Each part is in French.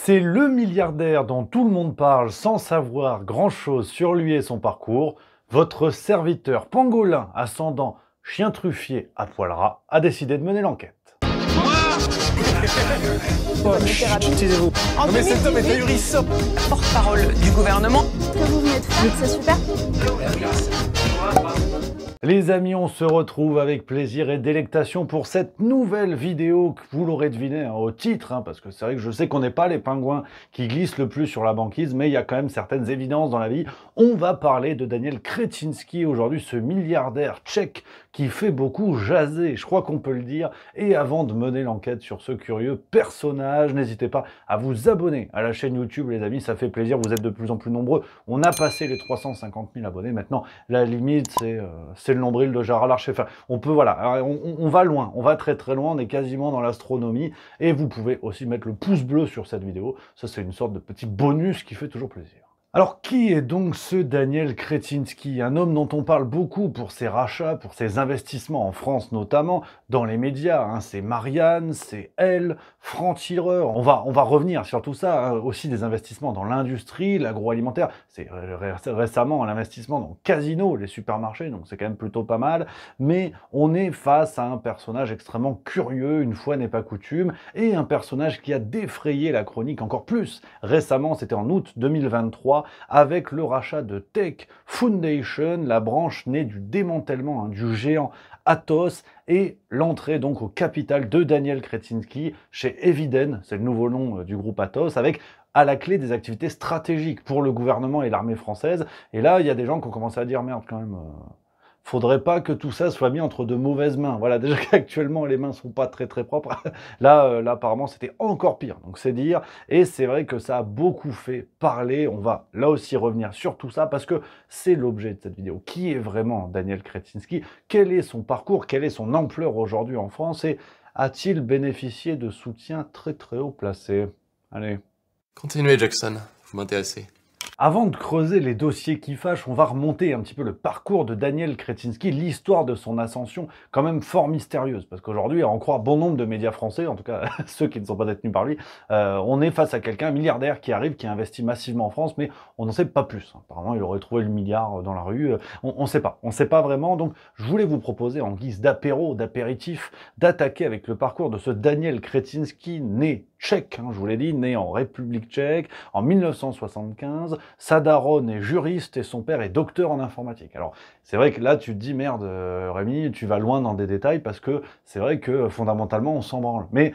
C'est le milliardaire dont tout le monde parle sans savoir grand-chose sur lui et son parcours. Votre serviteur pangolin ascendant chien truffier à poil ras a décidé de mener l'enquête. Taisez-vous. En Non mais cet homme est 2018, ahurissant. porte-parole du gouvernement. Ce que vous venez de faire, c'est super. Les amis, on se retrouve avec plaisir et délectation pour cette nouvelle vidéo que vous l'aurez deviné au titre, parce que c'est vrai que je sais qu'on n'est pas les pingouins qui glissent le plus sur la banquise, mais il y a quand même certaines évidences dans la vie. On va parler de Daniel Křetínský aujourd'hui, ce milliardaire tchèque qui fait beaucoup jaser, je crois qu'on peut le dire. Et avant de mener l'enquête sur ce curieux personnage, n'hésitez pas à vous abonner à la chaîne YouTube, les amis, ça fait plaisir, vous êtes de plus en plus nombreux. On a passé les 350 000 abonnés, maintenant la limite c'est le nombril de Gérard Larcher. Enfin, on peut, voilà, on va loin, on va très très loin, on est quasiment dans l'astronomie. Et vous pouvez aussi mettre le pouce bleu sur cette vidéo, ça c'est une sorte de petit bonus qui fait toujours plaisir. Alors, qui est donc ce Daniel Křetínský? Un homme dont on parle beaucoup pour ses rachats, pour ses investissements en France notamment, dans les médias. C'est Marianne, c'est Elle, Franc-Tireur. On va revenir sur tout ça. Aussi des investissements dans l'industrie, l'agroalimentaire. C'est récemment l'investissement dans Casino, les supermarchés, donc c'est quand même plutôt pas mal. Mais on est face à un personnage extrêmement curieux, une fois n'est pas coutume, et un personnage qui a défrayé la chronique encore plus. Récemment, c'était en août 2023, avec le rachat de Tech Foundation, la branche née du démantèlement du géant Atos, et l'entrée donc au capital de Daniel Křetínský chez Eviden, c'est le nouveau nom du groupe Atos, avec à la clé des activités stratégiques pour le gouvernement et l'armée française. Et là, il y a des gens qui ont commencé à dire « Merde, quand même, faudrait pas que tout ça soit mis entre de mauvaises mains. » Voilà, déjà qu'actuellement, les mains sont pas très très propres. Là, apparemment, c'était encore pire. Donc, c'est dire. Et c'est vrai que ça a beaucoup fait parler. On va là aussi revenir sur tout ça parce que c'est l'objet de cette vidéo. Qui est vraiment Daniel Křetínský? Quel est son parcours? Quelle est son ampleur aujourd'hui en France? Et a-t-il bénéficié de soutien très très haut placé? Allez. Continuez Jackson, vous m'intéressez. Avant de creuser les dossiers qui fâchent, on va remonter un petit peu le parcours de Daniel Křetínský, l'histoire de son ascension, quand même fort mystérieuse, parce qu'aujourd'hui, à en croire bon nombre de médias français, en tout cas ceux qui ne sont pas détenus par lui, on est face à quelqu'un, un milliardaire qui arrive, qui investit massivement en France, mais on n'en sait pas plus. Apparemment, il aurait trouvé le milliard dans la rue, on ne sait pas vraiment, donc je voulais vous proposer en guise d'apéro, d'apéritif, d'attaquer avec le parcours de ce Daniel Křetínský, né tchèque, je vous l'ai dit, né en République tchèque, en 1975, sa daronne est juriste et son père est docteur en informatique. Alors, c'est vrai que là, tu te dis, merde, Rémi, tu vas loin dans des détails parce que c'est vrai que fondamentalement, on s'en branle. Mais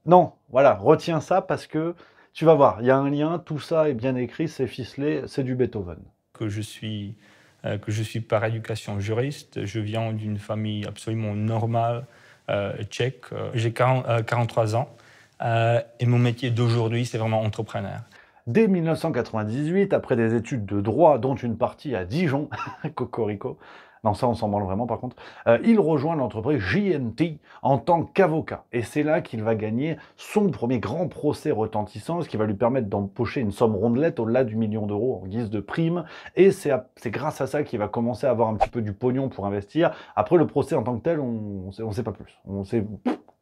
non, voilà, retiens ça parce que tu vas voir, il y a un lien, tout ça est bien écrit, c'est ficelé, c'est du Beethoven. Que je suis par éducation juriste, je viens d'une famille absolument normale tchèque. J'ai 43 ans et mon métier d'aujourd'hui, c'est vraiment entrepreneur. Dès 1998, après des études de droit, dont une partie à Dijon, Cocorico, non ça on s'en branle vraiment par contre, il rejoint l'entreprise JNT en tant qu'avocat. Et c'est là qu'il va gagner son premier grand procès retentissant, ce qui va lui permettre d'empocher une somme rondelette au-delà du million d'euros en guise de prime. Et c'est grâce à ça qu'il va commencer à avoir un petit peu du pognon pour investir. Après le procès en tant que tel, on sait pas plus.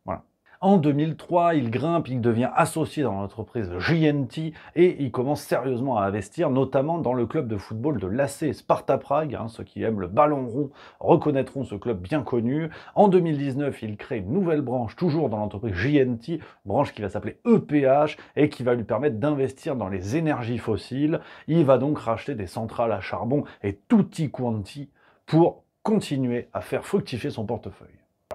Voilà. En 2003, il grimpe, il devient associé dans l'entreprise JNT et il commence sérieusement à investir, notamment dans le club de football de l'AC Sparta Prague. Ceux qui aiment le ballon rond reconnaîtront ce club bien connu. En 2019, il crée une nouvelle branche, toujours dans l'entreprise JNT, branche qui va s'appeler EPH et qui va lui permettre d'investir dans les énergies fossiles. Il va donc racheter des centrales à charbon et tutti quanti pour continuer à faire fructifier son portefeuille.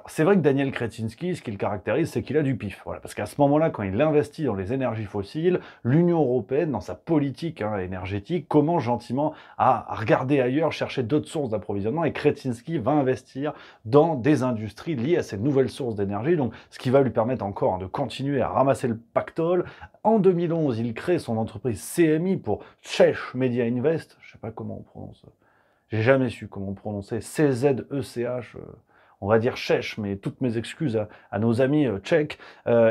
C'est vrai que Daniel Křetínský, ce qui le caractérise, c'est qu'il a du pif. Voilà, parce qu'à ce moment-là, quand il investit dans les énergies fossiles, l'Union européenne, dans sa politique énergétique, commence gentiment à regarder ailleurs, chercher d'autres sources d'approvisionnement, et Křetínský va investir dans des industries liées à ces nouvelles sources d'énergie, donc ce qui va lui permettre encore de continuer à ramasser le pactole. En 2011, il crée son entreprise CMI pour Czech Media Invest, je ne sais pas comment on prononce, j'ai jamais su comment prononcer, CZECH. on va dire Czech, mais toutes mes excuses à nos amis tchèques.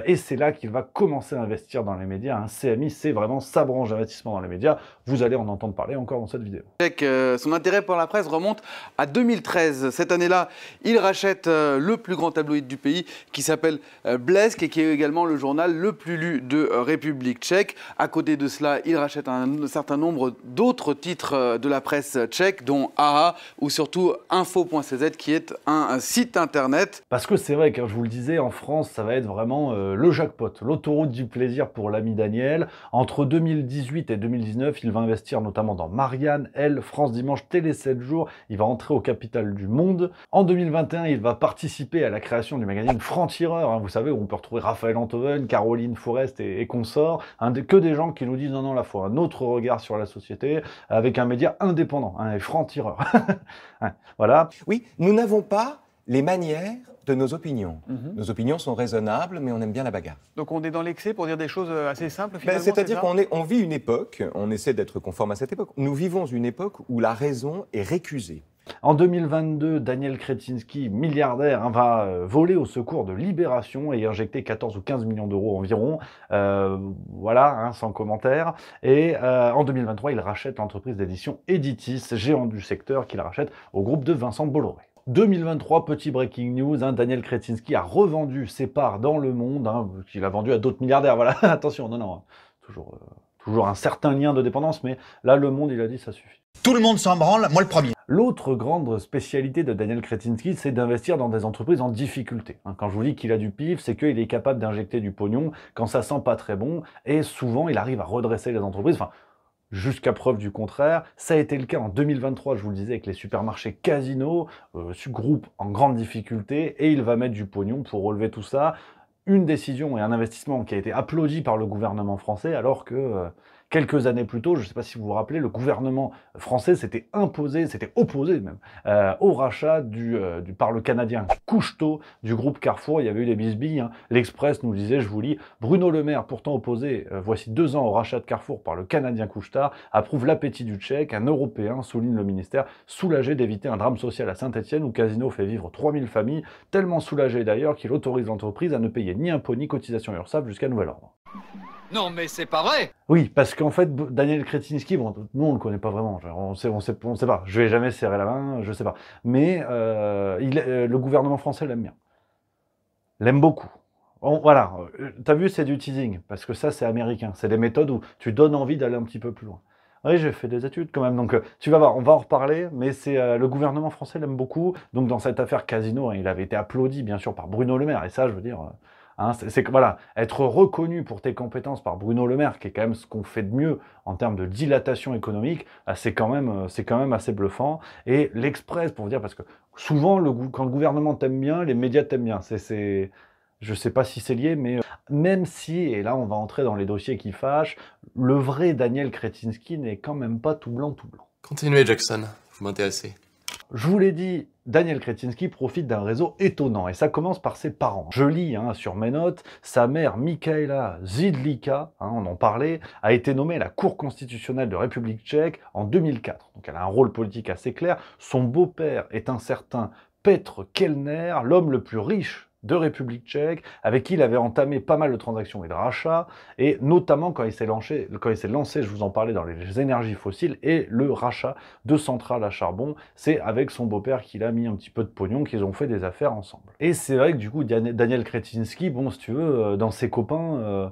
Et c'est là qu'il va commencer à investir dans les médias. Un CMI, c'est vraiment sa branche d'investissement dans les médias. Vous allez en entendre parler encore dans cette vidéo. Son intérêt pour la presse remonte à 2013. Cette année-là, il rachète le plus grand tabloïd du pays qui s'appelle Blesk et qui est également le journal le plus lu de République tchèque. À côté de cela, il rachète un certain nombre d'autres titres de la presse tchèque, dont AHA ou surtout Info.cz qui est un site internet. Parce que c'est vrai, comme je vous le disais, en France, ça va être vraiment le jackpot, l'autoroute du plaisir pour l'ami Daniel. Entre 2018 et 2019, il va investir notamment dans Marianne, Elle, France Dimanche, Télé 7 jours. Il va entrer au capital du Monde. En 2021, il va participer à la création du magazine Franc-Tireur. Hein, vous savez, où on peut retrouver Raphaël Enthoven, Caroline Forest et consorts. Que des gens qui nous disent non, non, la foi, un autre regard sur la société avec un média indépendant, hein, Franc-Tireur. Voilà. Oui, nous n'avons pas les manières de nos opinions. Nos opinions sont raisonnables, mais on aime bien la bagarre. Donc on est dans l'excès pour dire des choses assez simples finalement. C'est-à-dire qu'on vit une époque, on essaie d'être conforme à cette époque, nous vivons une époque où la raison est récusée. En 2022, Daniel Kretinsky, milliardaire, hein, va voler au secours de Libération et injecter 14 ou 15 millions d'euros environ. Voilà, hein, sans commentaire. Et en 2023, il rachète l'entreprise d'édition Editis, géant du secteur, qu'il rachète au groupe de Vincent Bolloré. 2023, petit breaking news, hein, Daniel Kretinsky a revendu ses parts dans Le Monde, hein, qu'il a vendu à d'autres milliardaires. Voilà, attention, non, non, toujours un certain lien de dépendance, mais là, Le Monde, il a dit ça suffit. Tout le monde s'en branle, moi le premier. L'autre grande spécialité de Daniel Kretinsky, c'est d'investir dans des entreprises en difficulté. Quand je vous dis qu'il a du pif, c'est qu'il est capable d'injecter du pognon quand ça sent pas très bon, et souvent, il arrive à redresser les entreprises. Enfin, jusqu'à preuve du contraire. Ça a été le cas en 2023, je vous le disais, avec les supermarchés Casino, groupe en grande difficulté, et il va mettre du pognon pour relever tout ça. Une décision et un investissement qui a été applaudi par le gouvernement français, alors que quelques années plus tôt, je ne sais pas si vous vous rappelez, le gouvernement français s'était opposé même, au rachat par le Canadien Couche-Tôt du groupe Carrefour. Il y avait eu des bisbilles. Hein. L'Express nous disait, je vous lis, Bruno Le Maire, pourtant opposé voici 2 ans au rachat de Carrefour par le Canadien Couche-Tard, approuve l'appétit du Tchèque, un Européen, souligne le ministère, soulagé d'éviter un drame social à Saint-Etienne où Casino fait vivre 3000 familles, tellement soulagé d'ailleurs qu'il autorise l'entreprise à ne payer ni impôts ni cotisation URSSAF jusqu'à nouvel ordre. Non mais c'est pas vrai. Oui, parce qu'en fait, Daniel Kretinsky, bon, nous on le connaît pas vraiment, on sait pas, je vais jamais serrer la main, je sais pas. Mais le gouvernement français l'aime bien. L'aime beaucoup. Voilà, t'as vu, c'est du teasing, parce que ça c'est américain, c'est des méthodes où tu donnes envie d'aller un petit peu plus loin. Oui, j'ai fait des études quand même, donc tu vas voir, on va en reparler, mais c'est le gouvernement français l'aime beaucoup. Donc dans cette affaire Casino, hein, il avait été applaudi bien sûr par Bruno Le Maire, et ça je veux dire... Hein, voilà, être reconnu pour tes compétences par Bruno Le Maire, qui est quand même ce qu'on fait de mieux en termes de dilatation économique, c'est quand même assez bluffant. Et l'Express, pour vous dire, parce que souvent, quand le gouvernement t'aime bien, les médias t'aiment bien. Je ne sais pas si c'est lié, mais même si, et là on va entrer dans les dossiers qui fâchent, le vrai Daniel Kretinsky n'est quand même pas tout blanc, tout blanc. Continuez, Jackson, vous m'intéressez. Je vous l'ai dit, Daniel Kretinsky profite d'un réseau étonnant, et ça commence par ses parents. Je lis sur mes notes, sa mère Michaela Zidlika, on en parlait, a été nommée à la Cour constitutionnelle de République tchèque en 2004. Donc elle a un rôle politique assez clair. Son beau-père est un certain Petr Kellner, l'homme le plus riche de République tchèque, avec qui il avait entamé pas mal de transactions et de rachats, et notamment quand il s'est lancé, je vous en parlais, dans les énergies fossiles, et le rachat de centrales à charbon, c'est avec son beau-père qu'il a mis un petit peu de pognon, qu'ils ont fait des affaires ensemble. Et c'est vrai que du coup, Daniel Kretinsky, bon, si tu veux, dans ses copains...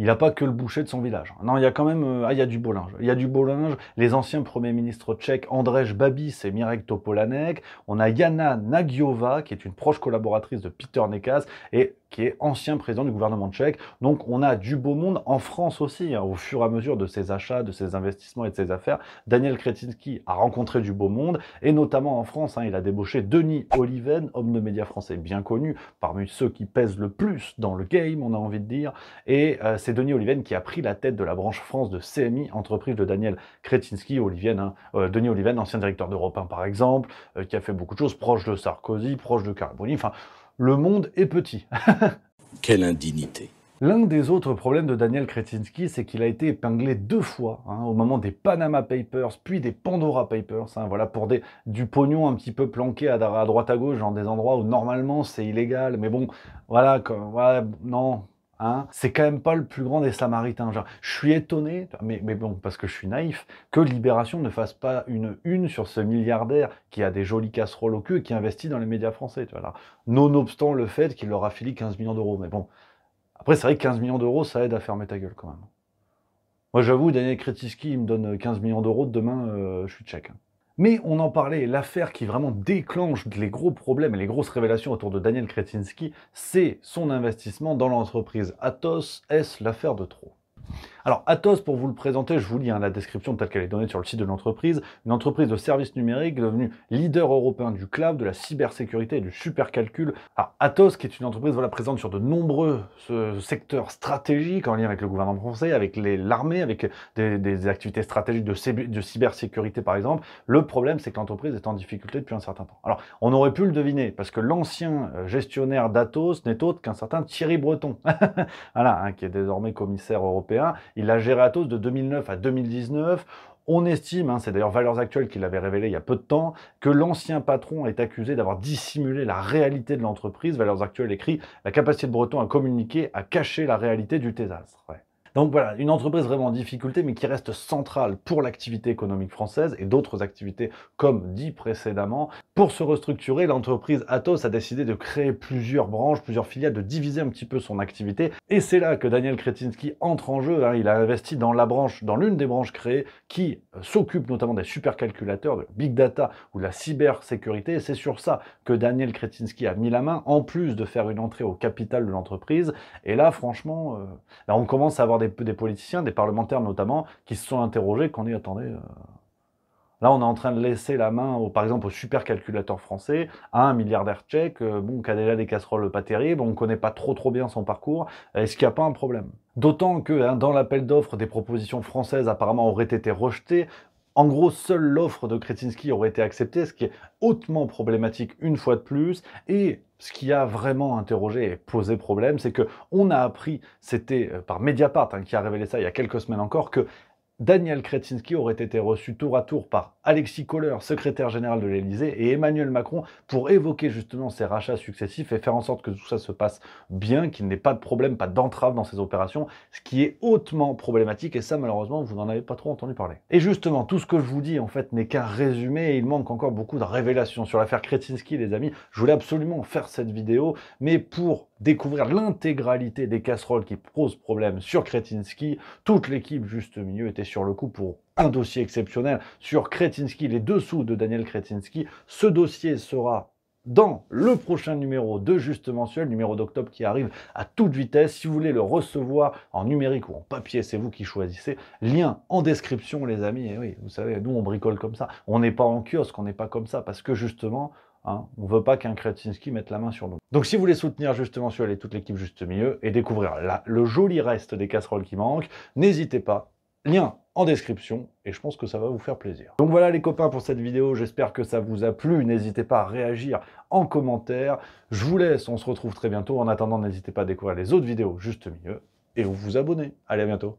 il n'a pas que le boucher de son village. Non, il y a quand même il y a du beau linge. Il y a du beau linge. Les anciens premiers ministres tchèques, Andrej Babis et Mirek Topolanek. On a Jana Nagyová, qui est une proche collaboratrice de Peter Nekas, et qui est ancien président du gouvernement tchèque. Donc on a du beau monde en France aussi, au fur et à mesure de ses achats, de ses investissements et de ses affaires. Daniel Kretinsky a rencontré du beau monde, et notamment en France, il a débauché Denis Oliven, homme de médias français bien connu, parmi ceux qui pèsent le plus dans le game, on a envie de dire, et c'est Denis Oliven qui a pris la tête de la branche France de CMI, entreprise de Daniel Kretinsky. Denis Oliven, ancien directeur d'Europe 1 par exemple, qui a fait beaucoup de choses, proche de Sarkozy, proche de Carboni, enfin... Le monde est petit. Quelle indignité. L'un des autres problèmes de Daniel Kretinsky, c'est qu'il a été épinglé 2 fois, hein, au moment des Panama Papers, puis des Pandora Papers, hein, voilà, pour du pognon un petit peu planqué à droite à gauche, dans des endroits où normalement c'est illégal, mais bon, voilà, voilà, non... Hein, c'est quand même pas le plus grand des Samaritains. Genre, je suis étonné, mais bon, parce que je suis naïf, que Libération ne fasse pas une sur ce milliardaire qui a des jolies casseroles au cul et qui investit dans les médias français. Tu vois, là. Nonobstant le fait qu'il leur a filé 15 millions d'euros. Mais bon, après, c'est vrai que 15 millions d'euros, ça aide à fermer ta gueule quand même. Moi, j'avoue, Daniel Kretinsky, il me donne 15 millions d'euros, demain, je suis tchèque. Hein. Mais on en parlait, l'affaire qui vraiment déclenche les gros problèmes et les grosses révélations autour de Daniel Kretinsky, c'est son investissement dans l'entreprise Atos. Est-ce l'affaire de trop? Alors Atos, pour vous le présenter, je vous lis la description telle qu'elle est donnée sur le site de l'entreprise. Une entreprise de services numériques devenue leader européen du cloud, de la cybersécurité et du supercalcul. Alors Atos, qui est une entreprise présente sur de nombreux secteurs stratégiques en lien avec le gouvernement français, avec l'armée, avec des activités stratégiques de cybersécurité par exemple. Le problème, c'est que l'entreprise est en difficulté depuis un certain temps. Alors on aurait pu le deviner, parce que l'ancien gestionnaire d'Atos n'est autre qu'un certain Thierry Breton, voilà, hein, qui est désormais commissaire européen. Il a géré Atos de 2009 à 2019. On estime, hein, c'est d'ailleurs Valeurs Actuelles qui l'avait révélé il y a peu de temps, que l'ancien patron est accusé d'avoir dissimulé la réalité de l'entreprise. Valeurs Actuelles écrit « La capacité de Breton à communiquer, à cacher la réalité du désastre ». Ouais. Donc voilà, une entreprise vraiment en difficulté, mais qui reste centrale pour l'activité économique française et d'autres activités, comme dit précédemment. Pour se restructurer, l'entreprise Atos a décidé de créer plusieurs branches, plusieurs filiales, de diviser un petit peu son activité. Et c'est là que Daniel Kretinsky entre en jeu. Hein. Il a investi dans l'une des branches créées qui s'occupe notamment des supercalculateurs, de big data ou de la cybersécurité. Et c'est sur ça que Daniel Kretinsky a mis la main, en plus de faire une entrée au capital de l'entreprise. Et là, franchement, là, on commence à avoir des politiciens, des parlementaires notamment, qui se sont interrogés, qu'on dit, attendez, là on est en train de laisser la main, par exemple, au supercalculateur français, à un milliardaire tchèque, bon, qui a déjà des casseroles pas terribles, on ne connaît pas trop bien son parcours, est-ce qu'il n'y a pas un problème? D'autant que hein, dans l'appel d'offres, des propositions françaises apparemment auraient été rejetées. En gros, seule l'offre de Kretinsky aurait été acceptée, ce qui est hautement problématique une fois de plus. Et ce qui a vraiment interrogé et posé problème, c'est qu'on a appris, c'était par Mediapart hein, qui a révélé ça il y a quelques semaines encore, que Daniel Kretinsky aurait été reçu tour à tour par Alexis Kohler, secrétaire général de l'Élysée, et Emmanuel Macron pour évoquer justement ces rachats successifs et faire en sorte que tout ça se passe bien, qu'il n'ait pas de problème, pas d'entrave dans ces opérations, ce qui est hautement problématique, et ça malheureusement vous n'en avez pas trop entendu parler. Et justement, tout ce que je vous dis en fait n'est qu'un résumé, et il manque encore beaucoup de révélations sur l'affaire Kretinsky les amis. Je voulais absolument faire cette vidéo, mais pour découvrir l'intégralité des casseroles qui posent problème sur Kretinsky, toute l'équipe juste milieu était sur le coup pour un dossier exceptionnel sur Kretinsky, les dessous de Daniel Kretinsky. Ce dossier sera dans le prochain numéro de Juste Mensuel, numéro d'octobre qui arrive à toute vitesse. Si vous voulez le recevoir en numérique ou en papier, c'est vous qui choisissez. Lien en description les amis. Et oui, vous savez, nous on bricole comme ça. On n'est pas en kiosque, on n'est pas comme ça parce que justement, hein, on ne veut pas qu'un Kretinsky mette la main sur nous. Donc si vous voulez soutenir Juste Mensuel et toute l'équipe Juste Milieu et découvrir le joli reste des casseroles qui manquent, n'hésitez pas. Lien en description, et je pense que ça va vous faire plaisir. Donc voilà les copains pour cette vidéo, j'espère que ça vous a plu, n'hésitez pas à réagir en commentaire. Je vous laisse, on se retrouve très bientôt. En attendant, n'hésitez pas à découvrir les autres vidéos Juste Milieu et vous abonner. Allez, à bientôt.